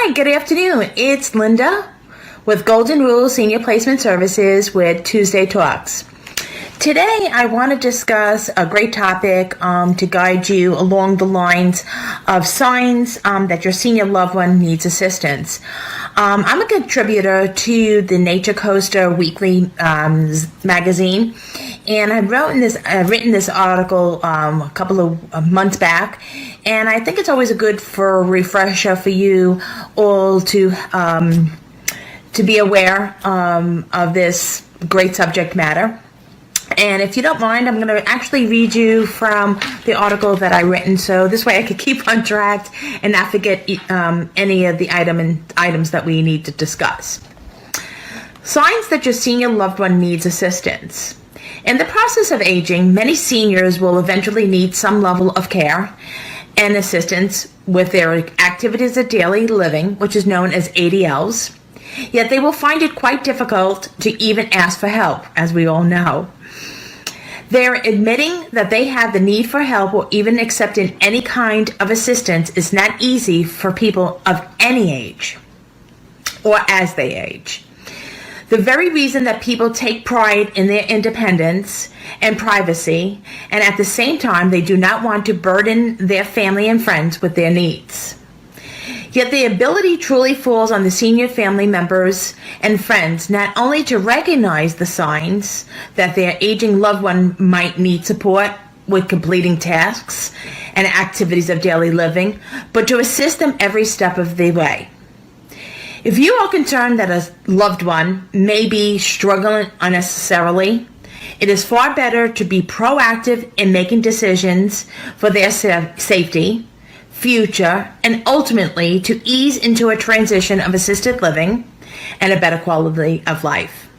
Hi, good afternoon. It's Linda with Golden Rule Senior Placement Services with Tuesday Talks. Today, I want to discuss a great topic to guide you along the lines of signs that your senior loved one needs assistance. I'm a contributor to the Nature Coaster Weekly magazine, and I've written this article a couple of months back, and I think it's always a good for a refresher for you all to be aware of this great subject matter. And if you don't mind, I'm going to actually read you from the article that I written, so this way I could keep on track and not forget any of the items that we need to discuss. Signs that your senior loved one needs assistance. In the process of aging, many seniors will eventually need some level of care and assistance with their activities of daily living, which is known as ADLs. Yet they will find it quite difficult to even ask for help, as we all know. They're admitting that they have the need for help or even accepting any kind of assistance is not easy for people of any age or as they age. The very reason that people take pride in their independence and privacy, and at the same time they do not want to burden their family and friends with their needs. Yet the ability truly falls on the senior family members and friends not only to recognize the signs that their aging loved one might need support with completing tasks and activities of daily living, but to assist them every step of the way. If you are concerned that a loved one may be struggling unnecessarily, it is far better to be proactive in making decisions for their safety, future, and ultimately to ease into a transition of assisted living and a better quality of life.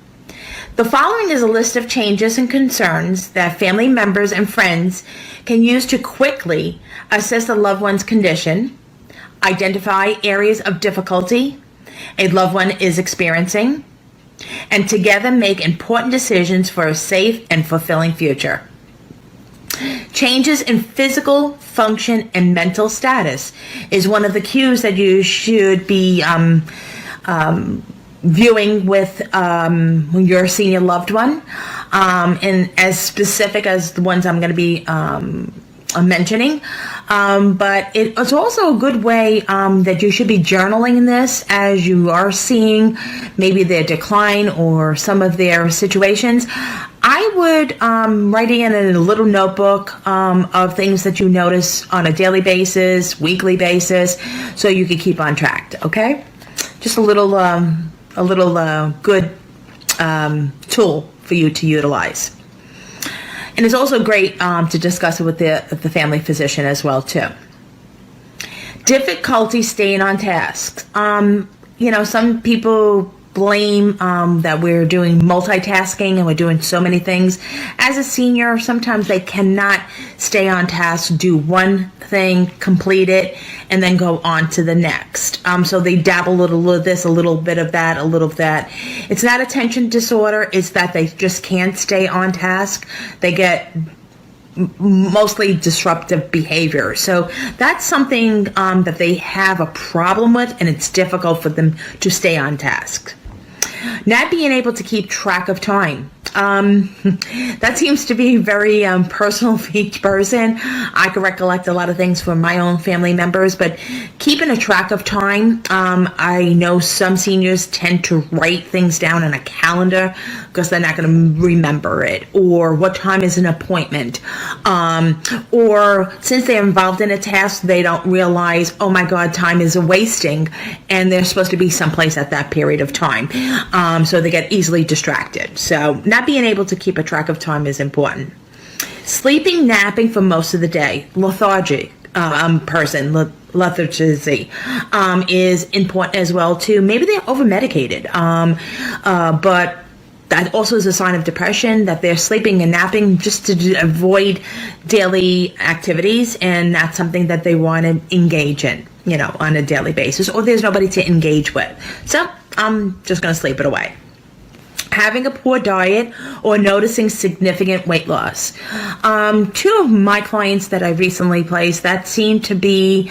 The following is a list of changes and concerns that family members and friends can use to quickly assess a loved one's condition, identify areas of difficulty a loved one is experiencing, and together make important decisions for a safe and fulfilling future. Changes in physical function and mental status is one of the cues that you should be viewing with your senior loved one, and as specific as the ones I'm going to be mentioning. But it's also a good way that you should be journaling this as you are seeing maybe their decline or some of their situations. I would write in a little notebook of things that you notice on a daily basis, weekly basis, so you can keep on track. Okay, just a little good tool for you to utilize. And it's also great to discuss it with the family physician as well too. Difficulty staying on task. Some people blame that we're doing multitasking and we're doing so many things. As a senior, sometimes they cannot stay on task, do one thing, complete it, and then go on to the next. So they dabble a little of this, a little bit of that, a little of that. It's not attention disorder, it's that they just can't stay on task. They get mostly disruptive behavior. So that's something that they have a problem with, and it's difficult for them to stay on task. Not being able to keep track of time. That seems to be very personal for each person. I can recollect a lot of things from my own family members, but keeping a track of time, I know some seniors tend to write things down on a calendar because they're not going to remember it, or what time is an appointment, or since they're involved in a task, they don't realize, oh my God, time is wasting, and they're supposed to be someplace at that period of time. So they get easily distracted. So not being able to keep a track of time is important. Sleeping, napping for most of the day, lethargy is important as well too. Maybe they're over-medicated, but that also is a sign of depression, that they're sleeping and napping just to avoid daily activities, and that's something that they want to engage in, on a daily basis, or there's nobody to engage with. So I'm just going to sleep it away. Having a poor diet or noticing significant weight loss. Two of my clients that I recently placed that seem to be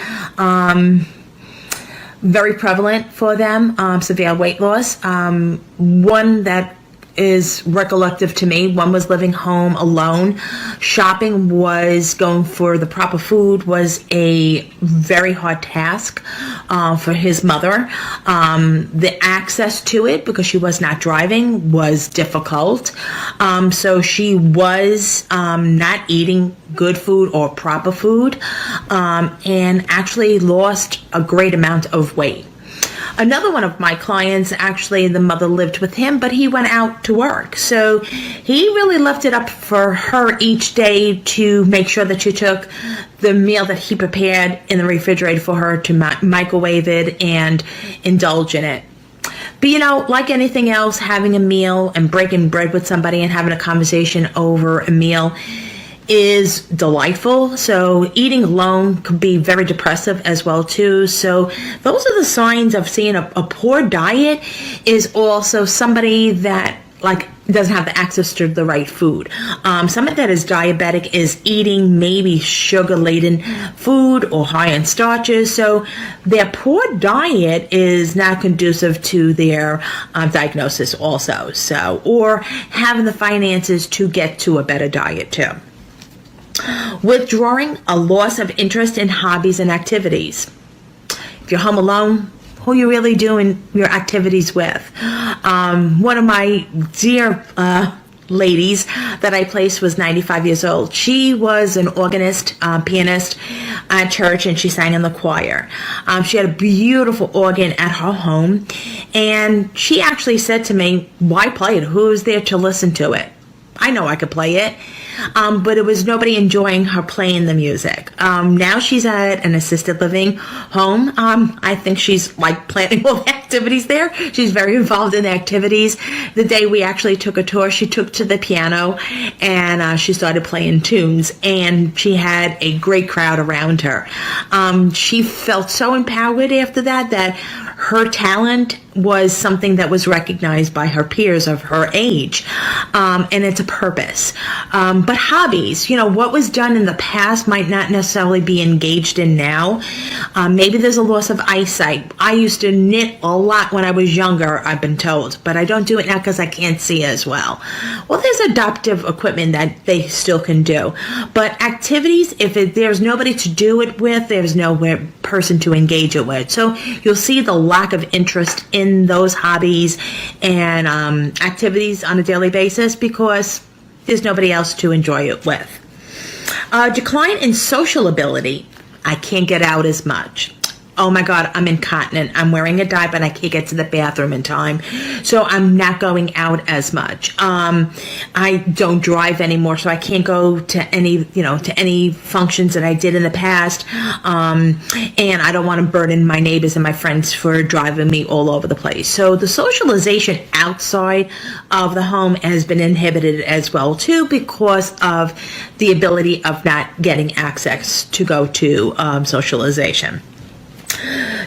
very prevalent for them, severe weight loss. One that is recollective to me, one was living home alone. Shopping was going for the proper food was a very hard task for his mother. The access to it, because she was not driving, was difficult. So she was not eating good food or proper food, and actually lost a great amount of weight. Another one of my clients, actually, the mother lived with him, but he went out to work. So he really left it up for her each day to make sure that she took the meal that he prepared in the refrigerator for her to microwave it and indulge in it. But like anything else, having a meal and breaking bread with somebody and having a conversation over a meal is delightful. So eating alone could be very depressive as well too. So those are the signs of seeing a poor diet. Is also somebody that doesn't have the access to the right food. Somebody that is diabetic is eating maybe sugar-laden food or high in starches. So their poor diet is not conducive to their diagnosis also. Or having the finances to get to a better diet too. Withdrawing, a loss of interest in hobbies and activities. If you're home alone, who are you really doing your activities with? One of my dear ladies that I placed was 95 years old. She was an organist, pianist at church, and she sang in the choir. She had a beautiful organ at her home, and she actually said to me, "Why play it? Who's there to listen to it? I know I could play it." But it was nobody enjoying her playing the music. Now she's at an assisted living home. I think she's planning all the activities there. She's very involved in the activities. The day we actually took a tour, she took to the piano and she started playing tunes, and she had a great crowd around her. She felt so empowered after that her talent was something that was recognized by her peers of her age, and it's a purpose. But hobbies, what was done in the past might not necessarily be engaged in now. Maybe there's a loss of eyesight. I used to knit a lot when I was younger, I've been told, but I don't do it now because I can't see as well. Well, there's adaptive equipment that they still can do. But activities, if there's nobody to do it with, there's no person to engage it with. So you'll see the lack of interest in those hobbies and activities on a daily basis because there's nobody else to enjoy it with. Decline in social ability. I can't get out as much. Oh my God, I'm incontinent. I'm wearing a diaper and I can't get to the bathroom in time. So I'm not going out as much. I don't drive anymore, so I can't go to any functions that I did in the past. And I don't want to burden my neighbors and my friends for driving me all over the place. So the socialization outside of the home has been inhibited as well too because of the ability of not getting access to go to socialization.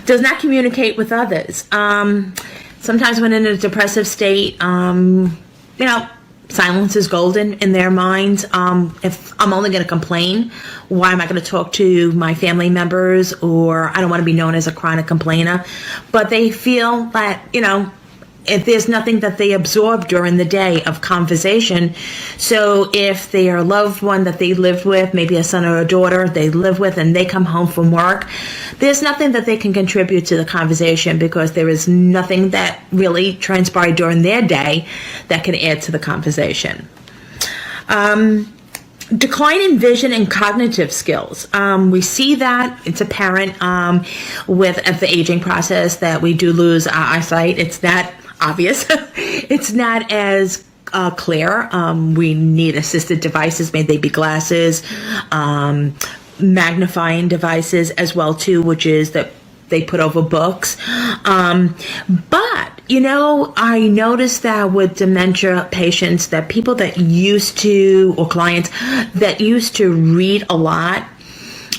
Does not communicate with others. Sometimes when in a depressive state, silence is golden in their minds. If I'm only going to complain, why am I going to talk to my family members? Or I don't want to be known as a chronic complainer. But they feel that, if there's nothing that they absorb during the day of conversation. So if their loved one that they lived with, maybe a son or a daughter they live with, and they come home from work, there's nothing that they can contribute to the conversation because there is nothing that really transpired during their day that can add to the conversation. Decline in vision and cognitive skills. We see that it's apparent with the aging process that we do lose our eyesight. It's not obvious. It's not as clear. We need assisted devices, may they be glasses, magnifying devices as well too, which is that they put over books. But I noticed that with dementia patients, that people that used to, or clients that used to read a lot,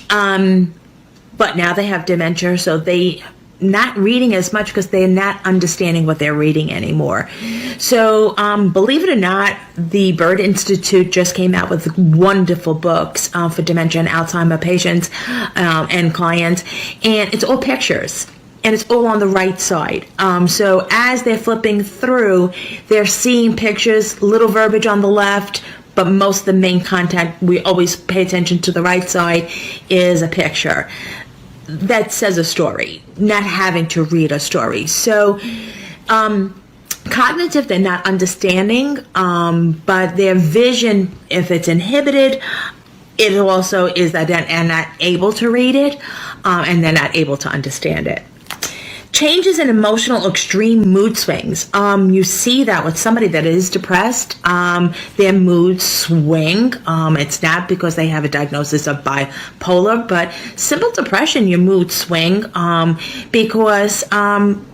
but now they have dementia, so they not reading as much because they're not understanding what they're reading anymore. So believe it or not, the Bird Institute just came out with wonderful books for dementia and Alzheimer patients and clients, and it's all pictures. and it's all on the right side. So as they're flipping through, they're seeing pictures, little verbiage on the left, but most of the main content, we always pay attention to the right side, is a picture that says a story, not having to read a story. So cognitive, they're not understanding, but their vision, if it's inhibited, it also is that they're not able to read it, and they're not able to understand it. Changes in emotional extreme mood swings. You see that with somebody that is depressed, their moods swing. It's not because they have a diagnosis of bipolar, but simple depression, your mood swing, because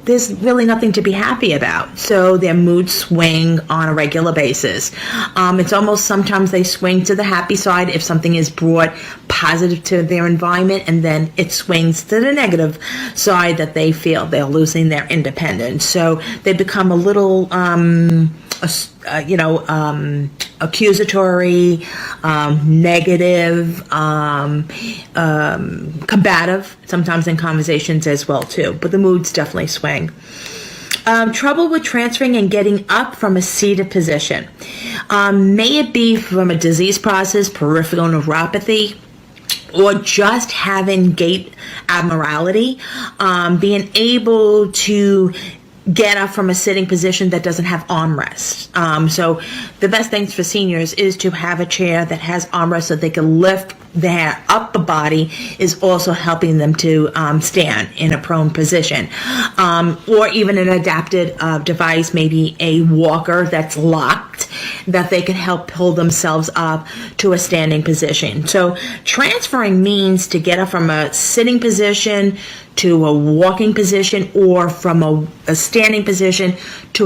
there's really nothing to be happy about. So their moods swing on a regular basis. It's almost sometimes they swing to the happy side if something is brought positive to their environment, and then it swings to the negative side that they feel they're losing their independence. So they become a little, accusatory, negative, combative, sometimes in conversations as well too. But the moods definitely swing. Trouble with transferring and getting up from a seated position. May it be from a disease process, peripheral neuropathy, or just having gait abnormality, being able to get up from a sitting position that doesn't have armrests. So the best things for seniors is to have a chair that has armrests so they can lift their upper body, is also helping them to stand in a prone position. Or even an adapted device, maybe a walker that's locked, that they can help pull themselves up to a standing position. So transferring means to get up from a sitting position to a walking position, or from a standing position to